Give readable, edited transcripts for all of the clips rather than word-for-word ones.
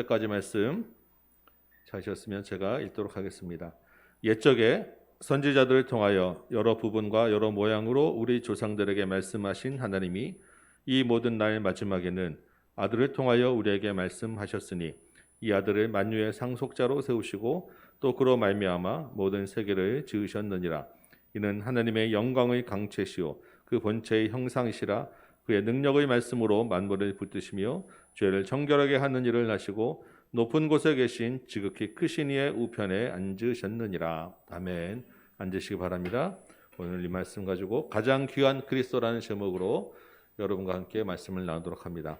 까지 말씀 찾으셨으면 제가 읽도록 하겠습니다. 옛적에 선지자들을 통하여 여러 부분과 여러 모양으로 우리 조상들에게 말씀하신 하나님이 이 모든 날 마지막에는 아들을 통하여 우리에게 말씀하셨으니 이 아들을 만유의 상속자로 세우시고 또 그로 말미암아 모든 세계를 지으셨느니라. 이는 하나님의 영광의 강체시오 그 본체의 형상이시라. 그의 능력의 말씀으로 만물을 붙드시며 죄를 정결하게 하는 일을 하시고 높은 곳에 계신 지극히 크신 이의 우편에 앉으셨느니라. 아멘. 앉으시기 바랍니다. 오늘 이 말씀 가지고 가장 귀한 그리스도라는 제목으로 여러분과 함께 말씀을 나누도록 합니다.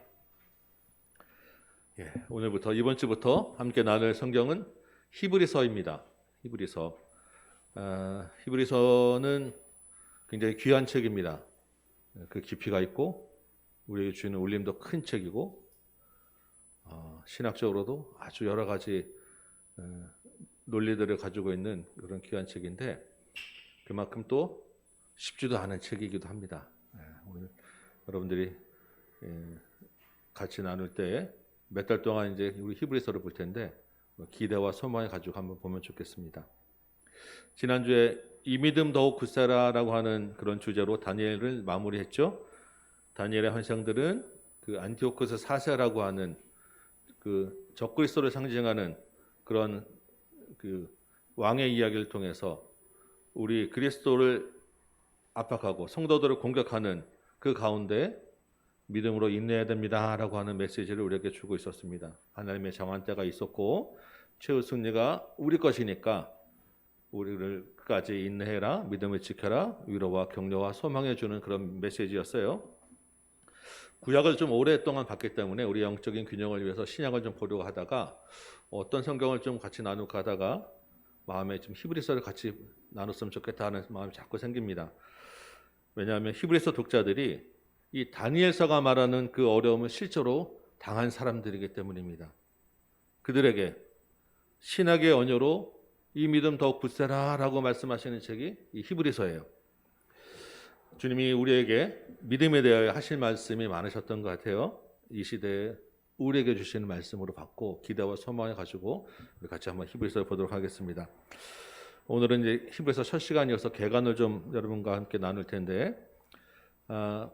오늘부터 이번 주부터 함께 나눌 성경은 히브리서입니다. 히브리서. 히브리서는 굉장히 귀한 책입니다. 그 깊이가 있고 우리에게 주는 울림도 큰 책이고 신학적으로도 아주 여러 가지 논리들을 가지고 있는 그런 귀한 책인데 그만큼 또 쉽지도 않은 책이기도 합니다. 오늘 여러분들이 같이 나눌 때 몇 달 동안 이제 우리 히브리서를 볼 텐데 기대와 소망을 가지고 한번 보면 좋겠습니다. 지난주에 이 믿음 더욱 굳세라라고 하는 그런 주제로 다니엘을 마무리했죠. 다니엘의 환상들은 그 안티오코스 4세라고 하는 그 적그리스도를 상징하는 그런 그 왕의 이야기를 통해서 우리 그리스도를 압박하고 성도들을 공격하는 그 가운데 믿음으로 인내해야 됩니다라고 하는 메시지를 우리에게 주고 있었습니다. 하나님의 정한 때가 있었고 최후 승리가 우리 것이니까 우리를 끝까지 인내해라, 믿음을 지켜라, 위로와 격려와 소망해 주는 그런 메시지였어요. 구약을 좀 오랫동안 봤기 때문에 우리 영적인 균형을 위해서 신약을 좀 보려고 하다가 어떤 성경을 좀 같이 나눌까 하다가 마음에 좀 히브리서를 같이 나눴으면 좋겠다 하는 마음이 자꾸 생깁니다. 왜냐하면 히브리서 독자들이 이 다니엘서가 말하는 그 어려움을 실제로 당한 사람들이기 때문입니다. 그들에게 신학의 언어로 이 믿음 더욱 굳세라라고 말씀하시는 책이 이 히브리서예요. 주님이 우리에게 믿음에 대하여 하실 말씀이 많으셨던 것 같아요. 이 시대에 우리에게 주시는 말씀으로 받고 기대와 소망을 가지고 우리 같이 한번 히브리서를 보도록 하겠습니다. 오늘은 이제 히브리서 첫 시간이어서 개관을 좀 여러분과 함께 나눌 텐데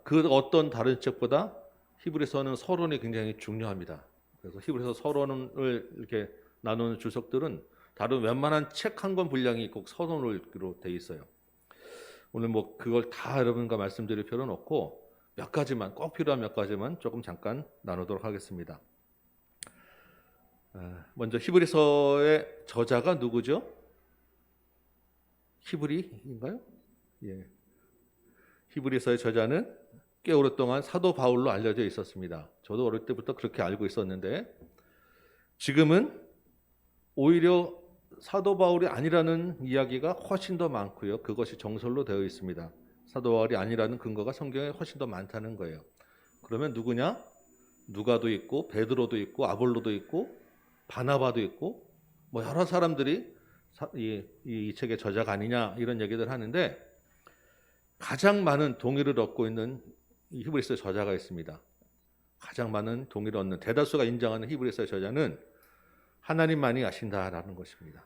그 어떤 다른 책보다 히브리서는 서론이 굉장히 중요합니다. 그래서 히브리서 서론을 이렇게 나누는 주석들은 다른 웬만한 책 한 권 분량이 꼭 서론으로 돼 있어요. 오늘 뭐 그걸 다 여러분과 말씀드릴 필요는 없고 몇 가지만 꼭 필요한 몇 가지만 조금 잠깐 나누도록 하겠습니다. 먼저 히브리서의 저자가 누구죠? 히브리인가요? 예. 히브리서의 저자는 꽤 오랫동안 사도 바울로 알려져 있었습니다. 저도 어릴 때부터 그렇게 알고 있었는데 지금은 오히려 사도 바울이 아니라는 이야기가 훨씬 더 많고요. 그것이 정설로 되어 있습니다. 사도 바울이 아니라는 근거가 성경에 훨씬 더 많다는 거예요. 그러면 누구냐? 누가도 있고 베드로도 있고 아볼로도 있고 바나바도 있고 뭐 여러 사람들이 이 책의 저자가 아니냐 이런 얘기들 하는데 가장 많은 동의를 얻고 있는 이 히브리서의 저자가 있습니다. 가장 많은 동의를 얻는 대다수가 인정하는 히브리서의 저자는 하나님만이 아신다라는 것입니다.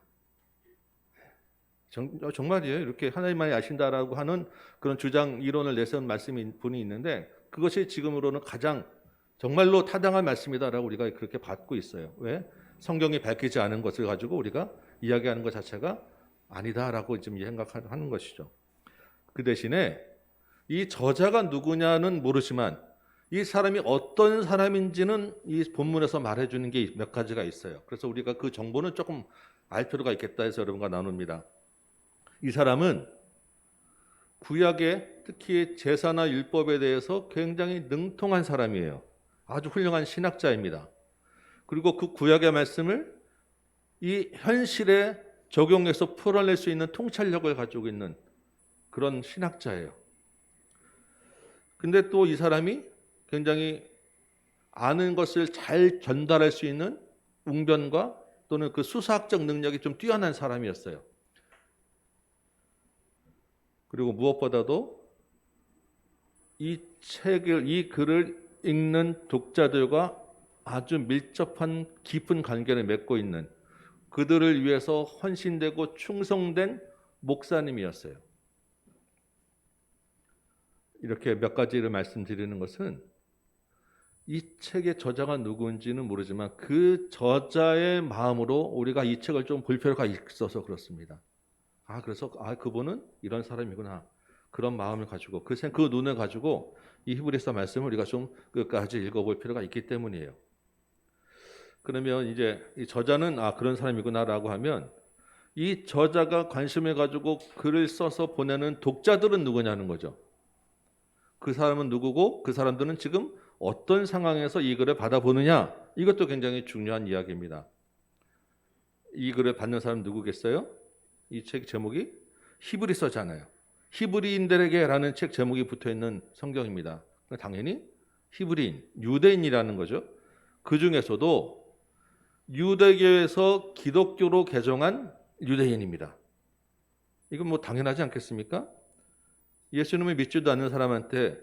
정말이에요. 이렇게 하나님만이 아신다라고 하는 그런 주장 이론을 내세운 분이 있는데 그것이 지금으로는 가장 정말로 타당한 말씀이다라고 우리가 그렇게 받고 있어요. 왜? 성경이 밝히지 않은 것을 가지고 우리가 이야기하는 것 자체가 아니다라고 지금 생각하는 것이죠. 그 대신에 이 저자가 누구냐는 모르지만 이 사람이 어떤 사람인지는 이 본문에서 말해주는 게 몇 가지가 있어요. 그래서 우리가 그 정보는 조금 알 필요가 있겠다 해서 여러분과 나눕니다. 이 사람은 구약의 특히 제사나 율법에 대해서 굉장히 능통한 사람이에요. 아주 훌륭한 신학자입니다. 그리고 그 구약의 말씀을 이 현실에 적용해서 풀어낼 수 있는 통찰력을 가지고 있는 그런 신학자예요. 근데 또 이 사람이 굉장히 아는 것을 잘 전달할 수 있는 웅변과 또는 그 수사학적 능력이 좀 뛰어난 사람이었어요. 그리고 무엇보다도 이 글을 읽는 독자들과 아주 밀접한 깊은 관계를 맺고 있는, 그들을 위해서 헌신되고 충성된 목사님이었어요. 이렇게 몇 가지를 말씀드리는 것은 이 책의 저자가 누구인지는 모르지만 그 저자의 마음으로 우리가 이 책을 좀 볼 필요가 있어서 그렇습니다. 그래서 그분은 이런 사람이구나, 그런 마음을 가지고 그 눈을 가지고 이 히브리서 말씀을 우리가 좀 끝까지 읽어볼 필요가 있기 때문이에요. 그러면 이제 이 저자는 그런 사람이구나라고 하면, 이 저자가 관심을 가지고 글을 써서 보내는 독자들은 누구냐는 거죠. 그 사람은 누구고 그 사람들은 지금 어떤 상황에서 이 글을 받아보느냐, 이것도 굉장히 중요한 이야기입니다. 이 글을 받는 사람 누구겠어요? 이 책 제목이 히브리서잖아요. 히브리인들에게라는 책 제목이 붙어있는 성경입니다. 당연히 히브리인, 유대인이라는 거죠. 그 중에서도 유대교에서 기독교로 개종한 유대인입니다. 이건 뭐 당연하지 않겠습니까? 예수님을 믿지도 않는 사람한테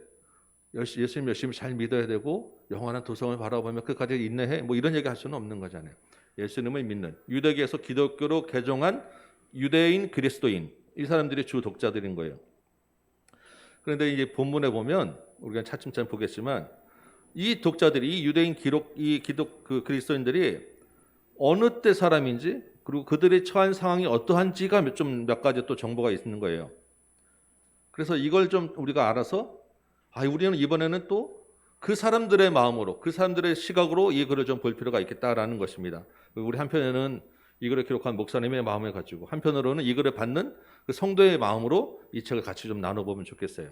예수님 열심히 잘 믿어야 되고 영원한 도성을 바라보며 끝까지 인내해, 뭐 이런 얘기 할 수는 없는 거잖아요. 예수님을 믿는, 유대교에서 기독교로 개종한 유대인, 그리스도인, 이 사람들이 주 독자들인 거예요. 그런데 이제 본문에 보면 우리가 차츰차츰 보겠지만, 이 독자들이, 이 유대인 그리스도인들이 어느 때 사람인지, 그리고 그들이 처한 상황이 어떠한지가 몇 가지 또 정보가 있는 거예요. 그래서 이걸 좀 우리가 알아서 우리는 이번에는 또 그 사람들의 마음으로, 그 사람들의 시각으로 이 글을 좀 볼 필요가 있겠다라는 것입니다. 우리 한편에는 이 글을 기록한 목사님의 마음을 가지고, 한편으로는 이 글을 받는 그 성도의 마음으로 이 책을 같이 좀 나눠보면 좋겠어요.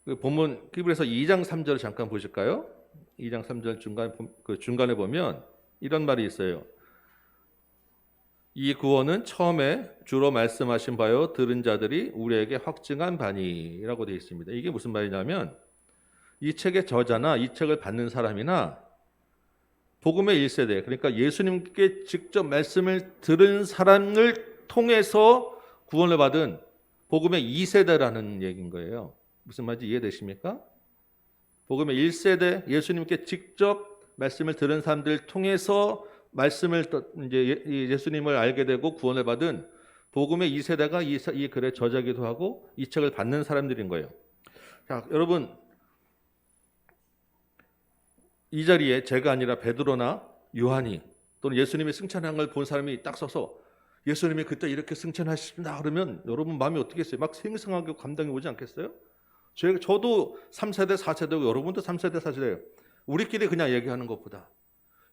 그 본문 히브리서 2장 3절 잠깐 보실까요? 2장 3절 중간에 보면 이런 말이 있어요. 이 구원은 처음에 주로 말씀하신 바요 들은 자들이 우리에게 확증한 바니라고 되어 있습니다. 이게 무슨 말이냐면, 이 책의 저자나 이 책을 받는 사람이나 복음의 1세대, 그러니까 예수님께 직접 말씀을 들은 사람을 통해서 구원을 받은 복음의 2세대라는 얘기인 거예요. 무슨 말인지 이해되십니까? 복음의 1세대, 예수님께 직접 말씀을 들은 사람들을 통해서 이제 예수님을 알게 되고 구원을 받은 복음의 2세대가 이 글의 저자기도 하고 이 책을 받는 사람들인 거예요. 자, 여러분, 이 자리에 제가 아니라 베드로나 요한이 또는 예수님이 승천한 걸 본 사람이 딱 서서 예수님이 그때 이렇게 승천하셨다 그러면 여러분 마음이 어떻겠어요? 막 생생하게 감당이 오지 않겠어요? 저도 3세대, 4세대고 여러분도 3세대, 4세대예요. 우리끼리 그냥 얘기하는 것보다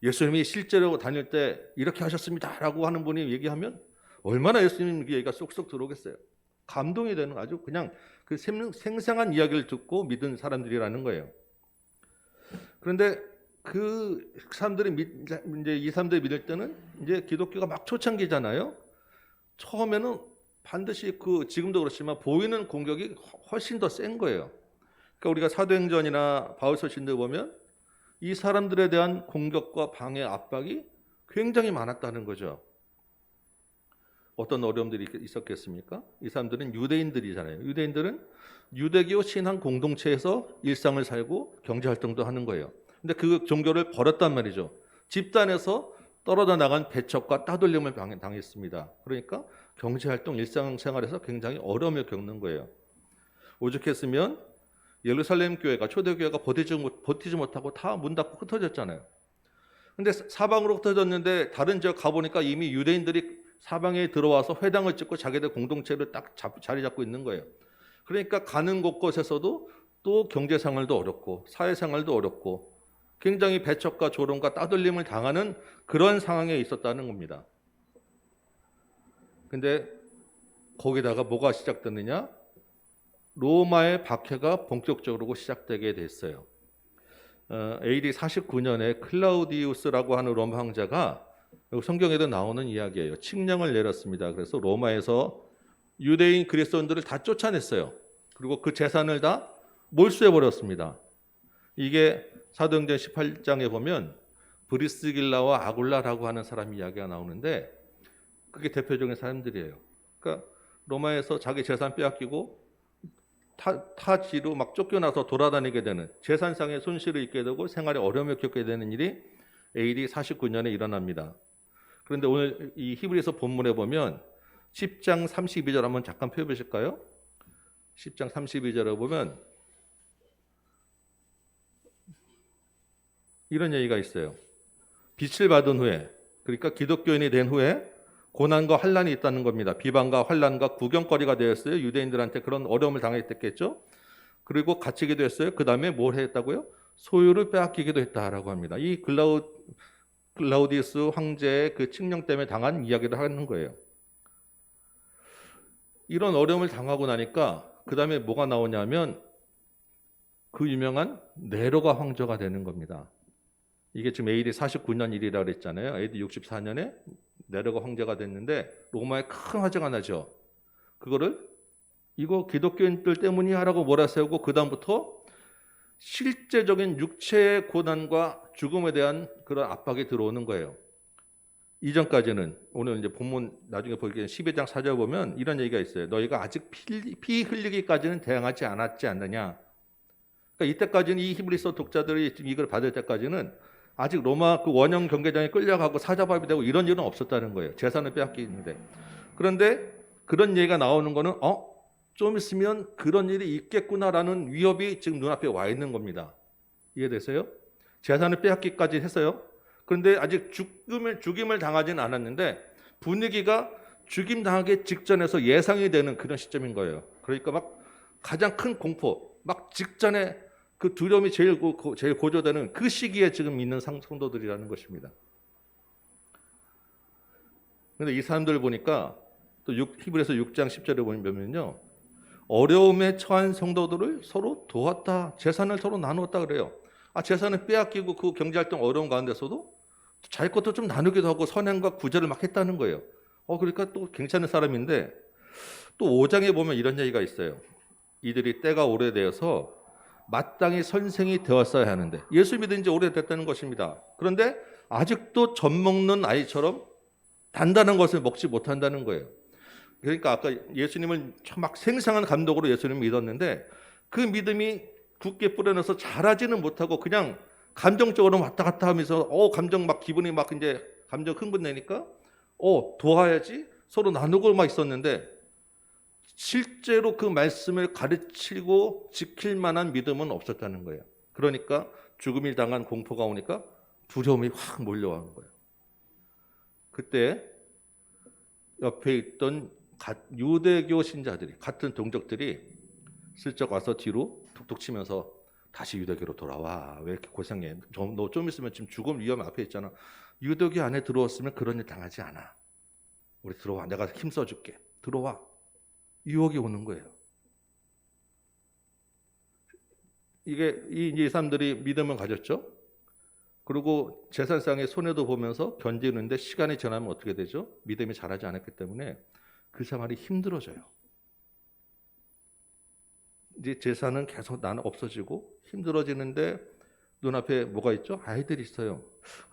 예수님이 실제로 다닐 때 이렇게 하셨습니다라고 하는 분이 얘기하면 얼마나 예수님 얘기가 쏙쏙 들어오겠어요. 감동이 되는, 아주 그냥 그 생생한 이야기를 듣고 믿은 사람들이라는 거예요. 그런데 그 사람들이 이제 이 사람들이 믿을 때는 이제 기독교가 막 초창기잖아요. 처음에는 반드시 지금도 그렇지만 보이는 공격이 훨씬 더 센 거예요. 그러니까 우리가 사도행전이나 바울서신들 보면 이 사람들에 대한 공격과 방해, 압박이 굉장히 많았다는 거죠. 어떤 어려움들이 있었겠습니까? 이 사람들은 유대인들이잖아요. 유대인들은 유대교 신앙 공동체에서 일상을 살고 경제활동도 하는 거예요. 근데 그 종교를 버렸단 말이죠. 집단에서 떨어져 나간 배척과 따돌림을 당했습니다. 그러니까 경제활동, 일상생활에서 굉장히 어려움을 겪는 거예요. 오죽했으면 예루살렘 교회가, 초대교회가 버티지 못하고 다 문 닫고 흩어졌잖아요. 근데 사방으로 흩어졌는데 다른 지역 가보니까 이미 유대인들이 사방에 들어와서 회당을 짓고 자기들 공동체를 딱 자리 잡고 있는 거예요. 그러니까 가는 곳곳에서도 또 경제생활도 어렵고 사회생활도 어렵고 굉장히 배척과 조롱과 따돌림을 당하는 그런 상황에 있었다는 겁니다. 근데 거기다가 뭐가 시작됐느냐? 로마의 박해가 본격적으로 시작되게 됐어요. AD 49년에 클라우디우스라고 하는 로마 황제가, 성경에도 나오는 이야기예요. 칙령을 내렸습니다. 그래서 로마에서 유대인 그리스도인들을 다 쫓아냈어요. 그리고 그 재산을 다 몰수해버렸습니다. 이게 사도행전 18장에 보면 브리스길라와 아굴라라고 하는 사람 이야기가 나오는데 그게 대표적인 사람들이에요. 그러니까 로마에서 자기 재산 빼앗기고 타지로 막 쫓겨나서 돌아다니게 되는, 재산상의 손실을 입게 되고 생활에 어려움을 겪게 되는 일이 AD 49년에 일어납니다. 그런데 오늘 이 히브리서 본문에 보면 10장 32절 한번 잠깐 펴보실까요? 10장 32절에 보면 이런 얘기가 있어요. 빛을 받은 후에, 그러니까 기독교인이 된 후에 고난과 환란이 있다는 겁니다. 비방과 환란과 구경거리가 되었어요. 유대인들한테 그런 어려움을 당했겠죠. 그리고 갇히기도 했어요. 그 다음에 뭘 했다고요? 소유를 빼앗기기도 했다라고 합니다. 이 글라우디우스 황제의 그 칙령 때문에 당한 이야기를 하는 거예요. 이런 어려움을 당하고 나니까 그 다음에 뭐가 나오냐면 그 유명한 네로가 황제가 되는 겁니다. 이게 지금 AD 49년 일이라고 그랬잖아요. AD 64년에 네로가 황제가 됐는데 로마에 큰 화제가 나죠. 그거를 이거 기독교인들 때문이야 라고 몰아세우고 그 다음부터 실제적인 육체의 고난과 죽음에 대한 그런 압박이 들어오는 거예요. 이전까지는 오늘 이제 본문 나중에 보기에 12장 4절 보면 이런 얘기가 있어요. 너희가 아직 피 흘리기까지는 대항하지 않았지 않느냐. 그러니까 이때까지는 이 히브리서 독자들이 지금 이걸 받을 때까지는 아직 로마 그 원형 경계장에 끌려가고 사자밥이 되고 이런 일은 없었다는 거예요. 재산을 빼앗기는데. 그런데 그런 얘기가 나오는 거는 좀 있으면 그런 일이 있겠구나라는 위협이 지금 눈앞에 와 있는 겁니다. 이해되세요? 재산을 빼앗기까지 했어요. 그런데 아직 죽임을 당하지는 않았는데 분위기가 죽임 당하기 직전에서 예상이 되는 그런 시점인 거예요. 그러니까 막 가장 큰 공포, 막 직전에 그 두려움이 제일 고조되는 그 시기에 지금 있는 성도들이라는 것입니다. 그런데 이 사람들을 보니까 또 히브리서 6장 10절에 보면요. 어려움에 처한 성도들을 서로 도왔다. 재산을 서로 나누었다 그래요. 재산을 빼앗기고 그 경제활동 어려운 가운데서도 자기 것도 좀 나누기도 하고 선행과 구제를 막 했다는 거예요. 그러니까 또 괜찮은 사람인데 또 5장에 보면 이런 얘기가 있어요. 이들이 때가 오래되어서 마땅히 선생이 되었어야 하는데 예수 믿은 지 오래됐다는 것입니다. 그런데 아직도 젖 먹는 아이처럼 단단한 것을 먹지 못한다는 거예요. 그러니까 아까 예수님을 막 생생한 감독으로 예수님을 믿었는데 그 믿음이 굳게 뿌려넣어서 자라지는 못하고 그냥 감정적으로 왔다 갔다 하면서 감정 막 기분이 막 이제 감정 흥분되니까 도와야지 서로 나누고 막 있었는데 실제로 그 말씀을 가르치고 지킬 만한 믿음은 없었다는 거예요. 그러니까 죽음이 당한 공포가 오니까 두려움이 확 몰려오는 거예요. 그때 옆에 있던 유대교 신자들이 같은 동족들이 슬쩍 와서 뒤로 툭툭 치면서 다시 유대교로 돌아와. 왜 이렇게 고생해? 너 좀 있으면 지금 죽음 위험 앞에 있잖아. 유대교 안에 들어왔으면 그런 일 당하지 않아. 우리 들어와. 내가 힘써줄게. 들어와. 유혹이 오는 거예요. 이게 이 사람들이 믿음을 가졌죠. 그리고 재산상의 손해도 보면서 견디는데 시간이 지나면 어떻게 되죠? 믿음이 자라지 않았기 때문에 그 생활이 힘들어져요. 이제 재산은 계속 나는 없어지고 힘들어지는데 눈앞에 뭐가 있죠? 아이들이 있어요.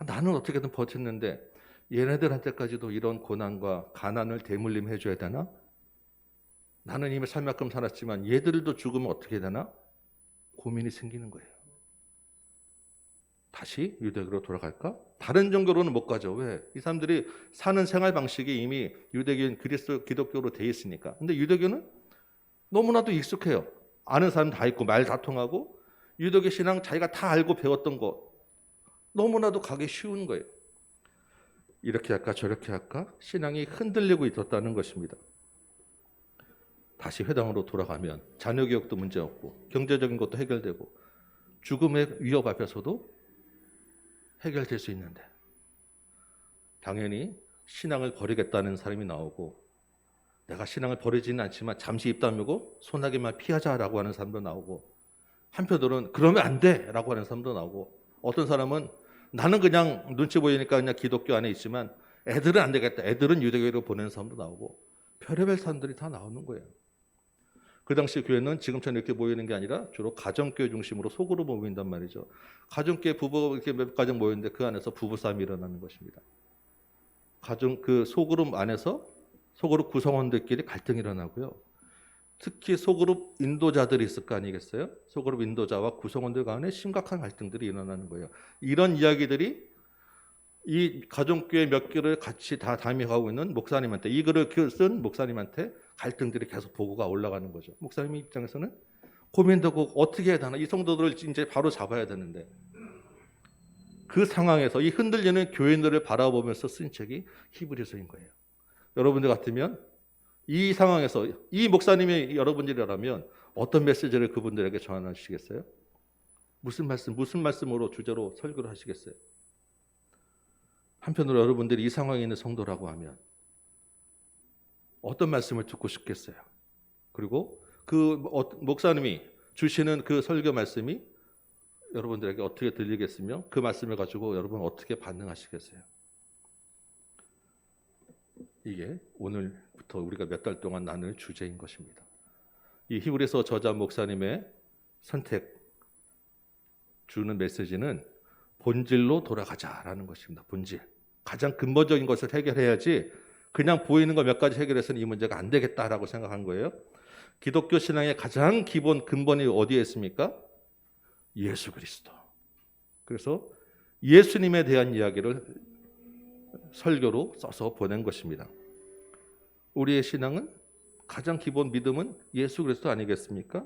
나는 어떻게든 버텼는데 얘네들한테까지도 이런 고난과 가난을 대물림해 줘야 되나? 나는 이미 살만큼 살았지만 얘들도 죽으면 어떻게 되나? 고민이 생기는 거예요. 다시 유대교로 돌아갈까? 다른 종교로는 못 가죠. 왜? 이 사람들이 사는 생활 방식이 이미 유대교인 기독교로 돼 있으니까. 근데 유대교는 너무나도 익숙해요. 아는 사람 다 있고 말 다 통하고 유대교 신앙 자기가 다 알고 배웠던 거 너무나도 가기 쉬운 거예요. 이렇게 할까 저렇게 할까 신앙이 흔들리고 있었다는 것입니다. 다시 회당으로 돌아가면 자녀 교육도 문제 없고 경제적인 것도 해결되고 죽음의 위협 앞에서도 해결될 수 있는데 당연히 신앙을 버리겠다는 사람이 나오고 내가 신앙을 버리지는 않지만 잠시 입 다물고 소나기만 피하자라고 하는 사람도 나오고 한편으로는 그러면 안 돼라고 하는 사람도 나오고 어떤 사람은 나는 그냥 눈치 보이니까 그냥 기독교 안에 있지만 애들은 안 되겠다. 애들은 유대교로 보내는 사람도 나오고 별의별 사람들이 다 나오는 거예요. 그 당시 교회는 지금처럼 이렇게 모이는 게 아니라 주로 가정교회 중심으로 속으로 모인단 말이죠. 가정교회 부부가 이렇게 몇 가정 모였는데 그 안에서 부부싸움이 일어나는 것입니다. 가정 그 소그룹 안에서 속으로 구성원들끼리 갈등이 일어나고요. 특히 소그룹 인도자들이 있을 거 아니겠어요? 소그룹 인도자와 구성원들 간에 심각한 갈등들이 일어나는 거예요. 이런 이야기들이 이 가정교회 몇 개를 같이 다 담임하고 있는 목사님한테, 이 글을 쓴 목사님한테 갈등들이 계속 보고가 올라가는 거죠. 목사님 입장에서는 고민되고 어떻게 해야 되나, 이 성도들을 이제 바로 잡아야 되는데, 그 상황에서 이 흔들리는 교인들을 바라보면서 쓴 책이 히브리서인 거예요. 여러분들 같으면 이 상황에서 이 목사님이 여러분들이라면 어떤 메시지를 그분들에게 전하시겠어요? 무슨 말씀으로 주제로 설교를 하시겠어요? 한편으로 여러분들이 이 상황에 있는 성도라고 하면 어떤 말씀을 듣고 싶겠어요? 그리고 그 목사님이 주시는 그 설교 말씀이 여러분들에게 어떻게 들리겠으며 그 말씀을 가지고 여러분 어떻게 반응하시겠어요? 이게 오늘부터 우리가 몇 달 동안 나눌 주제인 것입니다. 이 히브리서 저자 목사님의 선택 주는 메시지는 본질로 돌아가자라는 것입니다. 본질. 가장 근본적인 것을 해결해야지 그냥 보이는 거 몇 가지 해결해서는 이 문제가 안 되겠다라고 생각한 거예요. 기독교 신앙의 가장 근본이 어디에 있습니까? 예수 그리스도. 그래서 예수님에 대한 이야기를 설교로 써서 보낸 것입니다. 우리의 신앙은 가장 기본 믿음은 예수 그리스도 아니겠습니까?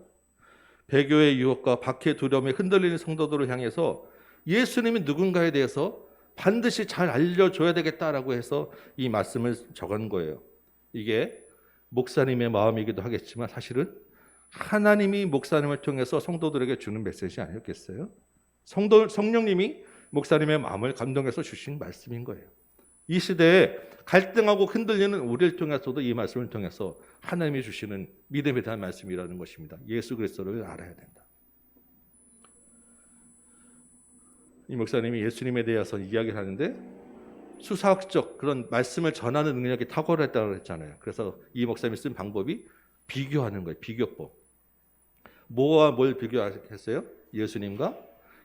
배교의 유혹과 박해의 두려움에 흔들리는 성도들을 향해서 예수님이 누군가에 대해서 반드시 잘 알려줘야 되겠다라고 해서 이 말씀을 적은 거예요. 이게 목사님의 마음이기도 하겠지만 사실은 하나님이 목사님을 통해서 성도들에게 주는 메시지 아니었겠어요? 성령님이 목사님의 마음을 감동해서 주신 말씀인 거예요. 이 시대에 갈등하고 흔들리는 우리를 통해서도 이 말씀을 통해서 하나님이 주시는 믿음에 대한 말씀이라는 것입니다. 예수 그리스도를 알아야 된다. 이 목사님이 예수님에 대해서 이야기를 하는데 수사학적 그런 말씀을 전하는 능력이 탁월했다고 했잖아요. 그래서 이 목사님이 쓴 방법이 비교하는 거예요. 비교법. 뭐와 뭘 비교했어요? 예수님과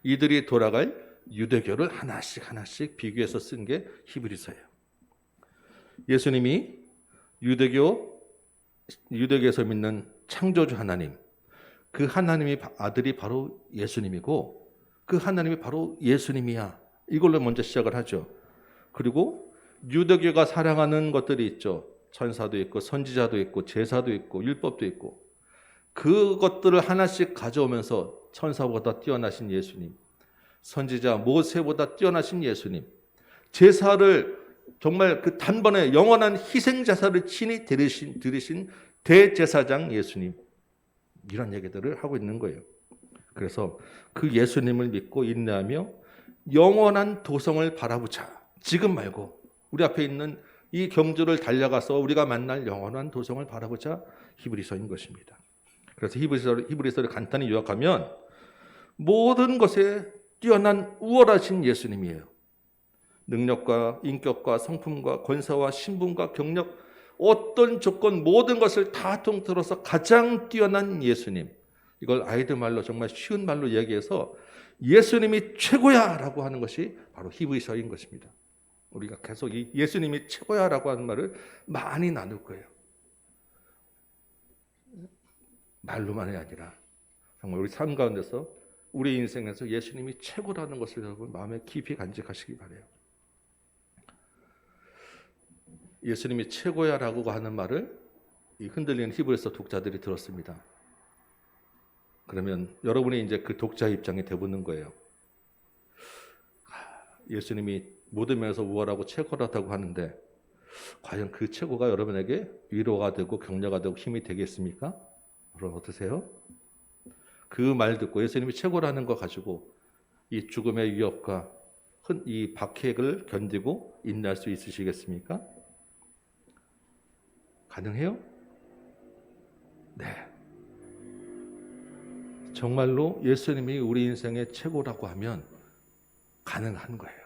이들이 돌아갈 유대교를 하나씩 비교해서 쓴 게 히브리서예요. 예수님이 유대교에서 믿는 창조주 하나님, 그 하나님의 아들이 바로 예수님이고 그 하나님이 바로 예수님이야. 이걸로 먼저 시작을 하죠. 그리고 유대교가 사랑하는 것들이 있죠. 천사도 있고 선지자도 있고 제사도 있고 율법도 있고 그것들을 하나씩 가져오면서 천사보다 뛰어나신 예수님, 선지자 모세보다 뛰어나신 예수님, 제사를 정말 그 단번에 영원한 희생 제사를 친히 드리신 대제사장 예수님, 이런 얘기들을 하고 있는 거예요. 그래서 그 예수님을 믿고 인내하며 영원한 도성을 바라보자. 지금 말고 우리 앞에 있는 이 경주를 달려가서 우리가 만날 영원한 도성을 바라보자. 히브리서인 것입니다. 그래서 히브리서를 간단히 요약하면 모든 것에 뛰어난 우월하신 예수님이에요. 능력과 인격과 성품과 권세와 신분과 경력, 어떤 조건 모든 것을 다 통틀어서 가장 뛰어난 예수님. 이걸 아이들 말로 정말 쉬운 말로 이야기해서 예수님이 최고야 라고 하는 것이 바로 히브리서인 것입니다. 우리가 계속 이 예수님이 최고야 라고 하는 말을 많이 나눌 거예요. 말로만이 아니라 정말 우리 삶 가운데서 우리 인생에서 예수님이 최고라는 것을 여러분 마음에 깊이 간직하시기 바라요. 예수님이 최고야 라고 하는 말을 이 흔들리는 히브리서 독자들이 들었습니다. 그러면 여러분이 이제 그 독자의 입장에 되보는 거예요. 예수님이 모든 면에서 우월하고 최고라고 하는데 과연 그 최고가 여러분에게 위로가 되고 격려가 되고 힘이 되겠습니까? 여러분 어떠세요? 그 말 듣고 예수님이 최고라는 거 가지고 이 죽음의 위협과 이 박해를 견디고 인내할 수 있으시겠습니까? 가능해요? 네. 정말로 예수님이 우리 인생의 최고라고 하면 가능한 거예요.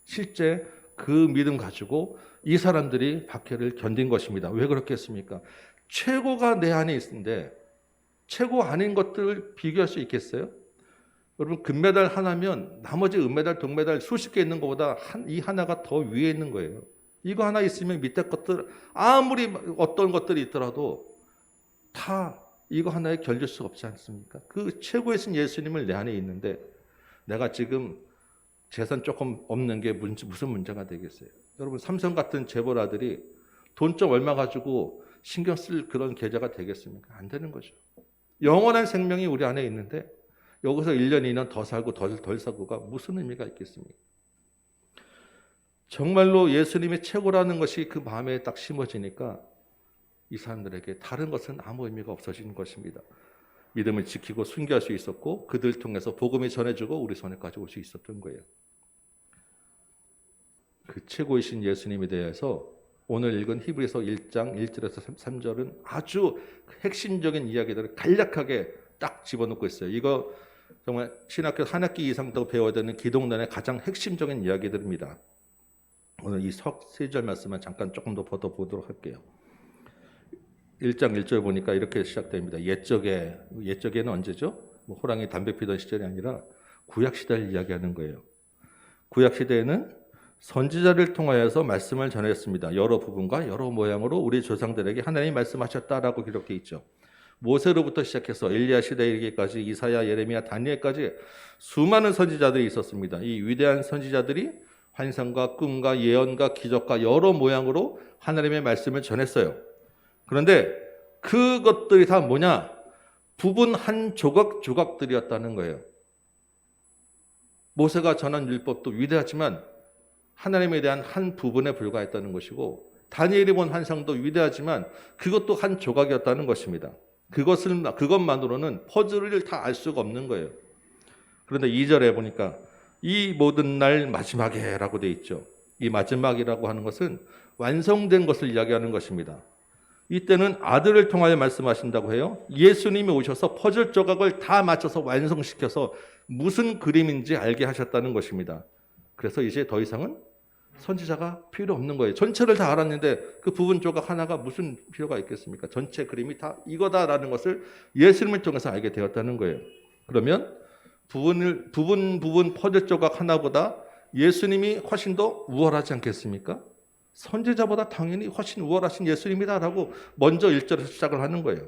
실제 그 믿음 가지고 이 사람들이 박해를 견딘 것입니다. 왜 그렇겠습니까? 최고가 내 안에 있는데 최고 아닌 것들을 비교할 수 있겠어요? 여러분 금메달 하나면 나머지 은메달, 동메달 수십 개 있는 것보다 이 하나가 더 위에 있는 거예요. 이거 하나 있으면 밑에 것들 아무리 어떤 것들이 있더라도 다 이거 하나에 견딜 수 없지 않습니까? 그 최고의 신 예수님을 내 안에 있는데 내가 지금 재산 조금 없는 게 무슨 문제가 되겠어요? 여러분 삼성 같은 재벌 아들이 돈 좀 얼마 가지고 신경 쓸 그런 계좌가 되겠습니까? 안 되는 거죠. 영원한 생명이 우리 안에 있는데 여기서 1년, 2년 더 살고 덜 살고가 무슨 의미가 있겠습니까? 정말로 예수님이 최고라는 것이 그 마음에 딱 심어지니까 이 사람들에게 다른 것은 아무 의미가 없어지는 것입니다. 믿음을 지키고 순교할 수 있었고 그들 통해서 복음이 전해지고 우리 손에까지 올 수 있었던 거예요. 그 최고이신 예수님에 대해서 오늘 읽은 히브리서 1장 1절에서 3절은 아주 핵심적인 이야기들을 간략하게 딱 집어넣고 있어요. 이거 정말 신학교 한 학기 이상 더 배워야 되는 기독론의 가장 핵심적인 이야기들입니다. 오늘 이 세 절 말씀만 잠깐 조금 더 보도록 할게요. 1장 1절 보니까 이렇게 시작됩니다. 옛적에는 언제죠? 호랑이 담배 피던 시절이 아니라 구약 시대를 이야기하는 거예요. 구약 시대에는 선지자를 통하여서 말씀을 전했습니다. 여러 부분과 여러 모양으로 우리 조상들에게 하나님이 말씀하셨다라고 기록되어 있죠. 모세로부터 시작해서 엘리야 시대에 이르기까지 이사야, 예레미야, 다니엘까지 수많은 선지자들이 있었습니다. 이 위대한 선지자들이 환상과 꿈과 예언과 기적과 여러 모양으로 하나님의 말씀을 전했어요. 그런데 그것들이 다 뭐냐? 부분 한 조각들이었다는 거예요. 모세가 전한 율법도 위대하지만 하나님에 대한 한 부분에 불과했다는 것이고 다니엘이 본 환상도 위대하지만 그것도 한 조각이었다는 것입니다. 그것만으로는 퍼즐을 다 알 수가 없는 거예요. 그런데 2절에 보니까 이 모든 날 마지막에 라고 되어 있죠. 이 마지막이라고 하는 것은 완성된 것을 이야기하는 것입니다. 이때는 아들을 통하여 말씀하신다고 해요. 예수님이 오셔서 퍼즐 조각을 다 맞춰서 완성시켜서 무슨 그림인지 알게 하셨다는 것입니다. 그래서 이제 더 이상은 선지자가 필요 없는 거예요. 전체를 다 알았는데 그 부분 조각 하나가 무슨 필요가 있겠습니까? 전체 그림이 다 이거다라는 것을 예수님을 통해서 알게 되었다는 거예요. 그러면 부분 퍼즐 조각 하나보다 예수님이 훨씬 더 우월하지 않겠습니까? 선지자보다 당연히 훨씬 우월하신 예수님이다라고 먼저 1절에서 시작을 하는 거예요.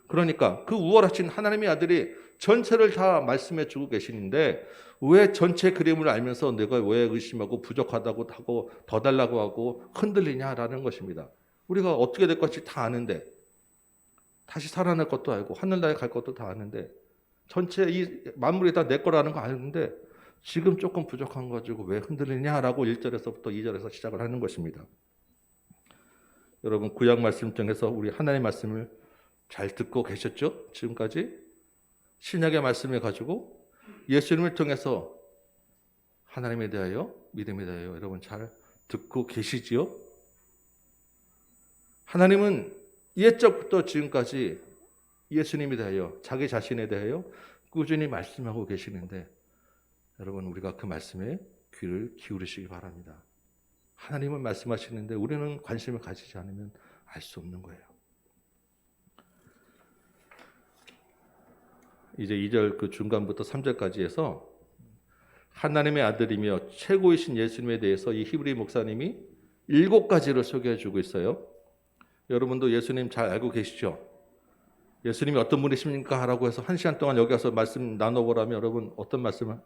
그러니까 그 우월하신 하나님의 아들이 전체를 다 말씀해 주고 계시는데 왜 전체 그림을 알면서 내가 왜 의심하고 부족하다고 하고 더 달라고 하고 흔들리냐라는 것입니다. 우리가 어떻게 될 것이 다 아는데 다시 살아날 것도 알고 하늘나라에 갈 것도 다 아는데 전체 이 만물이 다 내 거라는 거 아는데 지금 조금 부족한 거 가지고 왜 흔들리냐라고 1절에서부터 2절에서 시작을 하는 것입니다. 여러분 구약 말씀 중에서 우리 하나님의 말씀을 잘 듣고 계셨죠? 지금까지 신약의 말씀을 가지고 예수님을 통해서 하나님에 대하여 믿음에 대하여 여러분 잘 듣고 계시지요? 하나님은 옛적부터 지금까지 예수님에 대하여 자기 자신에 대하여 꾸준히 말씀하고 계시는데 여러분 우리가 그 말씀에 귀를 기울이시기 바랍니다. 하나님은 말씀하시는데 우리는 관심을 가지지 않으면 알 수 없는 거예요. 이제 2절 그 중간부터 3절까지 해서 하나님의 아들이며 최고이신 예수님에 대해서 이 히브리 목사님이 7가지를 소개해 주고 있어요. 여러분도 예수님 잘 알고 계시죠? 예수님이 어떤 분이십니까? 라고 해서 1시간 동안 여기 와서 말씀 나눠보라면 여러분 어떤 말씀을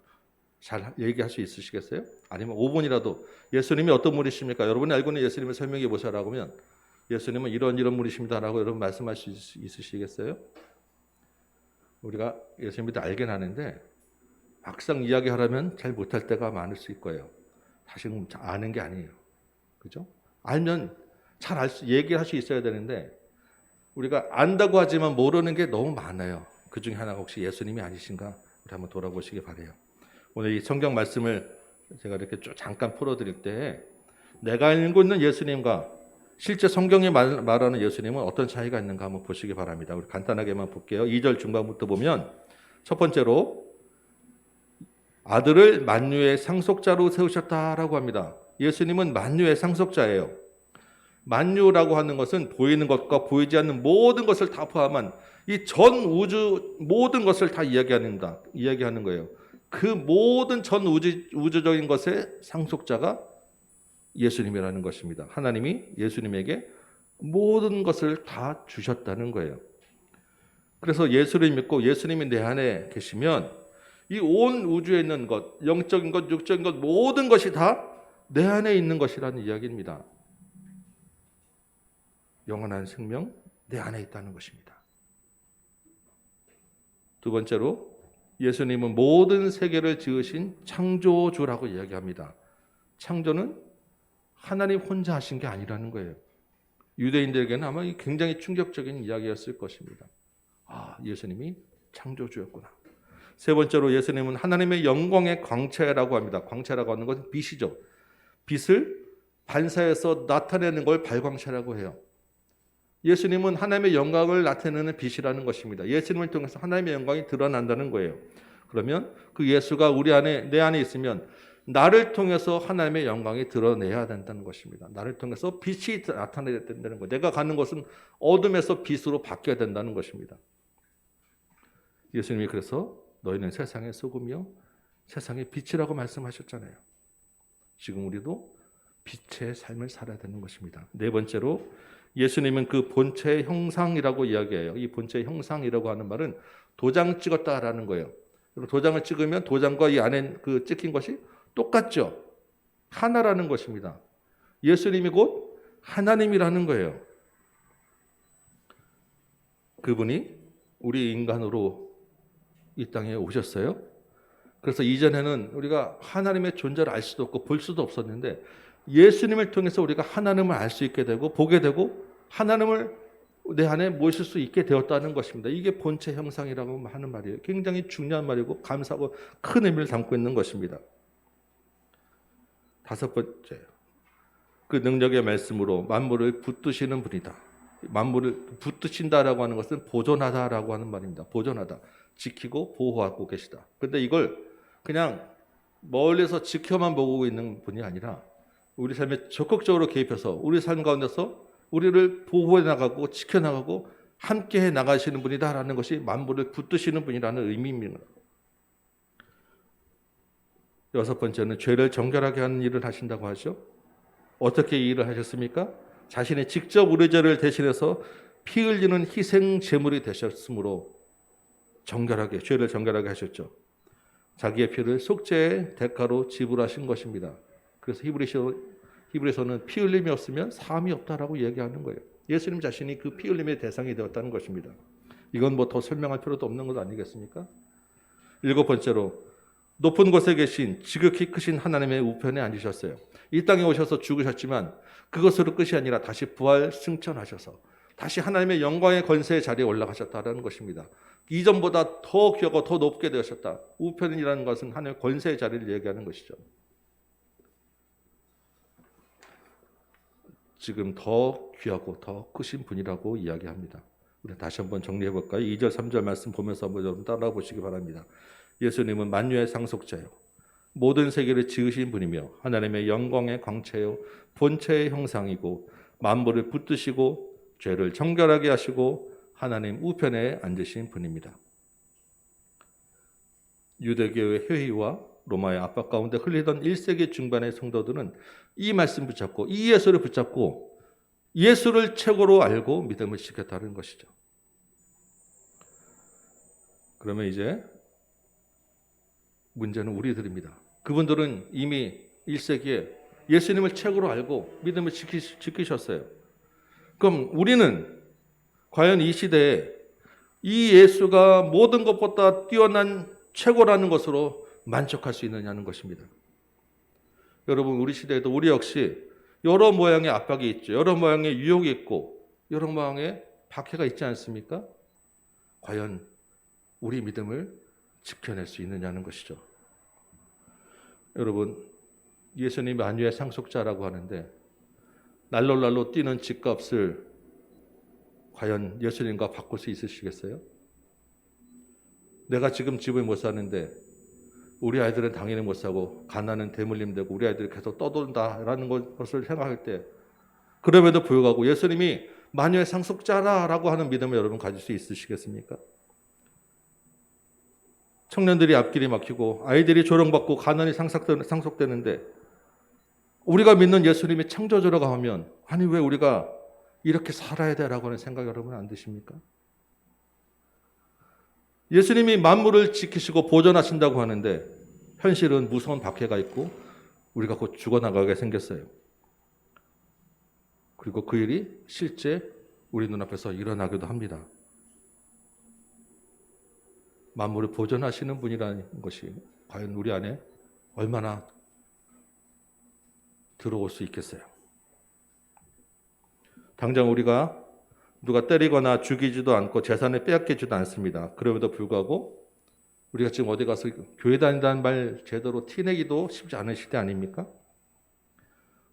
잘 얘기할 수 있으시겠어요? 아니면 5분이라도 예수님이 어떤 분이십니까? 여러분이 알고 있는 예수님을 설명해 보셔라고 하면 예수님은 이런 분이십니다라고 여러분 말씀할 수 있으시겠어요? 우리가 예수님을 알긴 하는데 막상 이야기하려면 잘 못할 때가 많을 수 있고요. 사실은 아는 게 아니에요. 그죠? 알면 잘 얘기할 수 있어야 되는데 우리가 안다고 하지만 모르는 게 너무 많아요. 그 중에 하나가 혹시 예수님이 아니신가? 우리 한번 돌아보시기 바라요. 오늘 이 성경 말씀을 제가 이렇게 잠깐 풀어드릴 때 내가 알고 있는 예수님과 실제 성경이 말하는 예수님은 어떤 차이가 있는가 한번 보시기 바랍니다. 우리 간단하게만 볼게요. 2절 중반부터 보면 첫 번째로 아들을 만유의 상속자로 세우셨다라고 합니다. 예수님은 만유의 상속자예요. 만유라고 하는 것은 보이는 것과 보이지 않는 모든 것을 다 포함한 이 전 우주 모든 것을 다 이야기하는 거예요. 그 모든 전 우주적인 것의 상속자가 예수님이라는 것입니다. 하나님이 예수님에게 모든 것을 다 주셨다는 거예요. 그래서 예수를 믿고 예수님이 내 안에 계시면 이 온 우주에 있는 것, 영적인 것, 육적인 것 모든 것이 다 내 안에 있는 것이라는 이야기입니다. 영원한 생명 내 안에 있다는 것입니다. 두 번째로 예수님은 모든 세계를 지으신 창조주라고 이야기합니다. 창조는 하나님 혼자 하신 게 아니라는 거예요. 유대인들에게는 아마 굉장히 충격적인 이야기였을 것입니다. 아, 예수님이 창조주였구나. 세 번째로 예수님은 하나님의 영광의 광채라고 합니다. 광채라고 하는 것은 빛이죠. 빛을 반사해서 나타내는 걸 발광체라고 해요. 예수님은 하나님의 영광을 나타내는 빛이라는 것입니다. 예수님을 통해서 하나님의 영광이 드러난다는 거예요. 그러면 그 예수가 우리 안에, 내 안에 있으면 나를 통해서 하나님의 영광이 드러내야 된다는 것입니다. 나를 통해서 빛이 나타나야 된다는 거예요. 내가 가는 것은 어둠에서 빛으로 바뀌어야 된다는 것입니다. 예수님이 그래서 너희는 세상의 소금이요 세상의 빛이라고 말씀하셨잖아요. 지금 우리도 빛의 삶을 살아야 되는 것입니다. 네 번째로 예수님은 그 본체의 형상이라고 이야기해요. 이 본체의 형상이라고 하는 말은 도장 찍었다라는 거예요. 도장을 찍으면 도장과 이 안에 그 찍힌 것이 똑같죠. 하나라는 것입니다. 예수님이 곧 하나님이라는 거예요. 그분이 우리 인간으로 이 땅에 오셨어요. 그래서 이전에는 우리가 하나님의 존재를 알 수도 없고 볼 수도 없었는데 예수님을 통해서 우리가 하나님을 알 수 있게 되고 보게 되고 하나님을 내 안에 모실 수 있게 되었다는 것입니다. 이게 본체 형상이라고 하는 말이에요. 굉장히 중요한 말이고 감사하고 큰 의미를 담고 있는 것입니다. 다섯 번째, 그 능력의 말씀으로 만물을 붙드시는 분이다. 만물을 붙드신다라고 하는 것은 보존하다라고 하는 말입니다. 보존하다. 지키고 보호하고 계시다. 그런데 이걸 그냥 멀리서 지켜만 보고 있는 분이 아니라 우리 삶에 적극적으로 개입해서 우리 삶 가운데서 우리를 보호해 나가고 지켜나가고 함께해 나가시는 분이다라는 것이 만물을 붙드시는 분이라는 의미입니다. 여섯 번째는 죄를 정결하게 하는 일을 하신다고 하죠. 어떻게 이 일을 하셨습니까? 자신이 직접 우리 죄를 대신해서 피 흘리는 희생 제물이 되셨으므로 정결하게, 죄를 정결하게 하셨죠. 자기의 피를 속죄의 대가로 지불하신 것입니다. 그래서 히브리서는 피 흘림이 없으면 사함이 없다라고 얘기하는 거예요. 예수님 자신이 그 피 흘림의 대상이 되었다는 것입니다. 이건 뭐 더 설명할 필요도 없는 것 아니겠습니까? 일곱 번째로 높은 곳에 계신 지극히 크신 하나님의 우편에 앉으셨어요. 이 땅에 오셔서 죽으셨지만 그것으로 끝이 아니라 다시 부활 승천하셔서 다시 하나님의 영광의 권세의 자리에 올라가셨다는 것입니다. 이전보다 더 귀하고 더 높게 되셨다. 우편이라는 것은 하나님의 권세의 자리를 얘기하는 것이죠. 지금 더 귀하고 더 크신 분이라고 이야기합니다. 우리 다시 한번 정리해 볼까요? 2절 3절 말씀 보면서 한번 여러분 따라가 보시기 바랍니다. 예수님은 만유의 상속자요 모든 세계를 지으신 분이며 하나님의 영광의 광채요 본체의 형상이고 만물을 붙드시고 죄를 정결하게 하시고 하나님 우편에 앉으신 분입니다. 유대교의 회의와 로마의 압박 가운데 흘리던 1세기 중반의 성도들은 이 말씀 붙잡고 이 예수를 붙잡고 예수를 최고로 알고 믿음을 지켰다는 것이죠. 그러면 이제 문제는 우리들입니다. 그분들은 이미 1세기에 예수님을 최고로 알고 믿음을 지키셨어요. 그럼 우리는 과연 이 시대에 이 예수가 모든 것보다 뛰어난 최고라는 것으로 만족할 수 있느냐는 것입니다. 여러분, 우리 시대에도 우리 역시 여러 모양의 압박이 있죠. 여러 모양의 유혹이 있고 여러 모양의 박해가 있지 않습니까? 과연 우리 믿음을 지켜낼 수 있느냐는 것이죠. 여러분, 예수님이 만유의 상속자라고 하는데 날로 뛰는 집값을 과연 예수님과 바꿀 수 있으시겠어요? 내가 지금 집을 못 사는데 우리 아이들은 당연히 못 사고 가난은 대물림 되고 우리 아이들이 계속 떠돈다라는 것을 생각할 때 그럼에도 불구하고 예수님이 만유의 상속자라고 하는 믿음을 여러분 가질 수 있으시겠습니까? 청년들이 앞길이 막히고 아이들이 조롱받고 가난이 상속되는데 우리가 믿는 예수님이 창조주라고 하면 아니 왜 우리가 이렇게 살아야 되라고 하는 생각 여러분 안 드십니까? 예수님이 만물을 지키시고 보존하신다고 하는데 현실은 무서운 박해가 있고 우리가 곧 죽어나가게 생겼어요. 그리고 그 일이 실제 우리 눈앞에서 일어나기도 합니다. 만물을 보존하시는 분이라는 것이 과연 우리 안에 얼마나 들어올 수 있겠어요? 당장 우리가 누가 때리거나 죽이지도 않고 재산을 빼앗기지도 않습니다. 그럼에도 불구하고 우리가 지금 어디 가서 교회 다닌다는 말 제대로 티내기도 쉽지 않은 시대 아닙니까?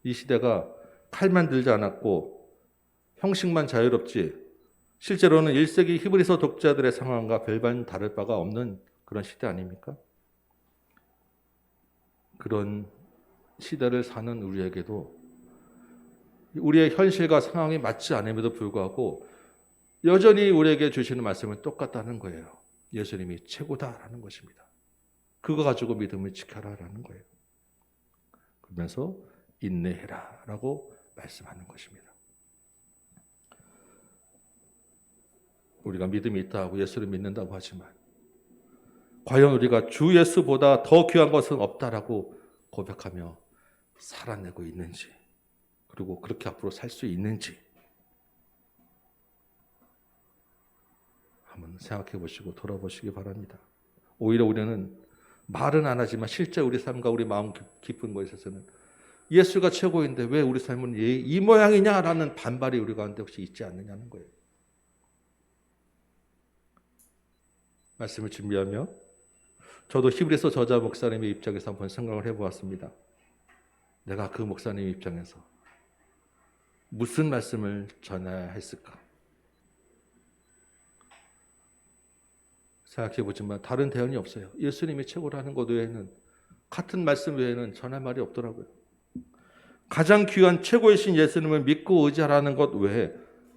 이 시대가 칼만 들지 않았고 형식만 자유롭지 실제로는 1세기 히브리서 독자들의 상황과 별반 다를 바가 없는 그런 시대 아닙니까? 그런 시대를 사는 우리에게도 우리의 현실과 상황이 맞지 않음에도 불구하고 여전히 우리에게 주시는 말씀은 똑같다는 거예요. 예수님이 최고다라는 것입니다. 그거 가지고 믿음을 지켜라라는 거예요. 그러면서 인내해라라고 말씀하는 것입니다. 우리가 믿음이 있다고 예수를 믿는다고 하지만 과연 우리가 주 예수보다 더 귀한 것은 없다라고 고백하며 살아내고 있는지, 그리고 그렇게 앞으로 살 수 있는지 한번 생각해 보시고 돌아보시기 바랍니다. 오히려 우리는 말은 안 하지만 실제 우리 삶과 우리 마음 깊은 곳에서는 예수가 최고인데 왜 우리 삶은 이 모양이냐라는 반발이 우리 가운데 혹시 있지 않느냐는 거예요. 말씀을 준비하며 저도 히브리서 저자 목사님의 입장에서 한번 생각을 해보았습니다. 내가 그 목사님 입장에서 무슨 말씀을 전해야 했을까? 생각해보지만 다른 대안이 없어요. 예수님이 최고라는 것 외에는, 같은 말씀 외에는 전할 말이 없더라고요. 가장 귀한 최고이신 예수님을 믿고 의지하라는 것 외에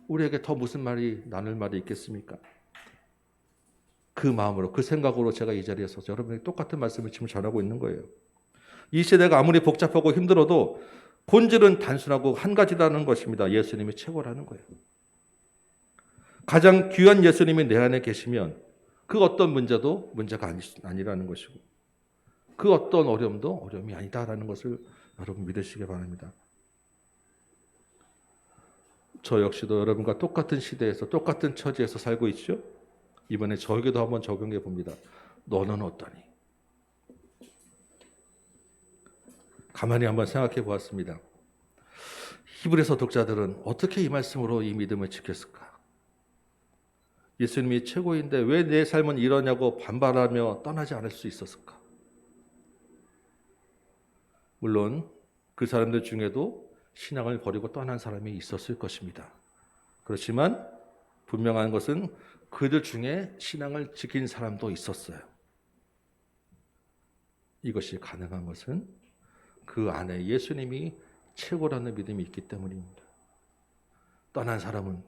우리에게 더 무슨 말이 나눌 말이 있겠습니까? 그 마음으로, 그 생각으로 제가 이 자리에서 여러분에게 똑같은 말씀을 지금 전하고 있는 거예요. 이 시대가 아무리 복잡하고 힘들어도 본질은 단순하고 한 가지라는 것입니다. 예수님이 최고라는 거예요. 가장 귀한 예수님이 내 안에 계시면 그 어떤 문제도 문제가 아니라는 것이고 그 어떤 어려움도 어려움이 아니다라는 것을 여러분 믿으시기 바랍니다. 저 역시도 여러분과 똑같은 시대에서 똑같은 처지에서 살고 있죠. 이번에 저에게도 한번 적용해 봅니다. 너는 어떠니? 가만히 한번 생각해 보았습니다. 히브리서 독자들은 어떻게 이 말씀으로 이 믿음을 지켰을까? 예수님이 최고인데 왜 내 삶은 이러냐고 반발하며 떠나지 않을 수 있었을까? 물론 그 사람들 중에도 신앙을 버리고 떠난 사람이 있었을 것입니다. 그렇지만 분명한 것은 그들 중에 신앙을 지킨 사람도 있었어요. 이것이 가능한 것은 그 안에 예수님이 최고라는 믿음이 있기 때문입니다. 떠난 사람은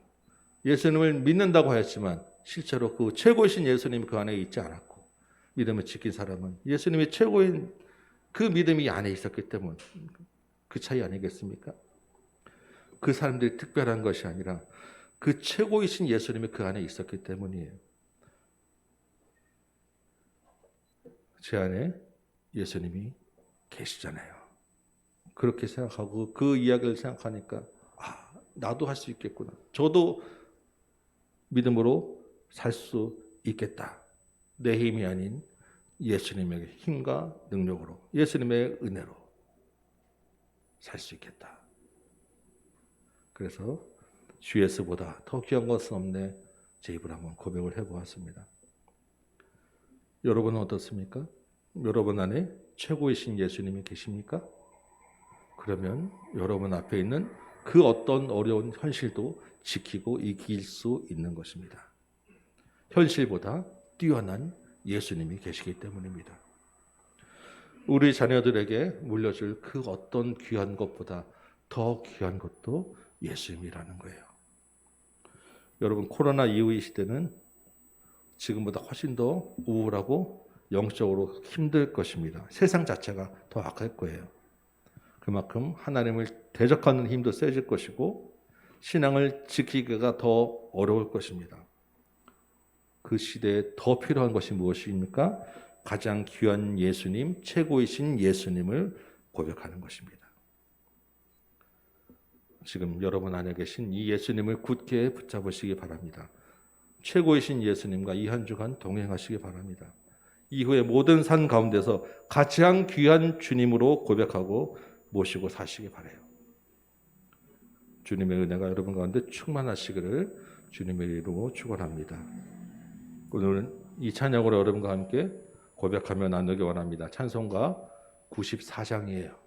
예수님을 믿는다고 하였지만 실제로 그 최고이신 예수님이 그 안에 있지 않았고, 믿음을 지킨 사람은 예수님이 최고인 그 믿음이 안에 있었기 때문, 그 차이 아니겠습니까? 그 사람들이 특별한 것이 아니라 그 최고이신 예수님이 그 안에 있었기 때문이에요. 제 안에 예수님이 계시잖아요. 그렇게 생각하고 그 이야기를 생각하니까 나도 할 수 있겠구나. 저도 믿음으로 살 수 있겠다. 내 힘이 아닌 예수님의 힘과 능력으로, 예수님의 은혜로 살 수 있겠다. 그래서 주 예수보다 더 귀한 것은 없네, 제 입으로 한번 고백을 해보았습니다. 여러분은 어떻습니까? 여러분 안에 최고이신 예수님이 계십니까? 그러면 여러분 앞에 있는 그 어떤 어려운 현실도 지키고 이길 수 있는 것입니다. 현실보다 뛰어난 예수님이 계시기 때문입니다. 우리 자녀들에게 물려줄 그 어떤 귀한 것보다 더 귀한 것도 예수님이라는 거예요. 여러분, 코로나 이후의 시대는 지금보다 훨씬 더 우울하고 영적으로 힘들 것입니다. 세상 자체가 더 악할 거예요. 그만큼 하나님을 대적하는 힘도 세질 것이고 신앙을 지키기가 더 어려울 것입니다. 그 시대에 더 필요한 것이 무엇입니까? 가장 귀한 예수님, 최고이신 예수님을 고백하는 것입니다. 지금 여러분 안에 계신 이 예수님을 굳게 붙잡으시기 바랍니다. 최고이신 예수님과 이 한 주간 동행하시기 바랍니다. 이후에 모든 산 가운데서 가장 귀한 주님으로 고백하고 모시고 사시기 바라요. 주님의 은혜가 여러분 가운데 충만하시기를 주님의 이름으로 축원합니다. 오늘은 이 찬양으로 여러분과 함께 고백하며 나누기 원합니다. 찬송가 94장이에요.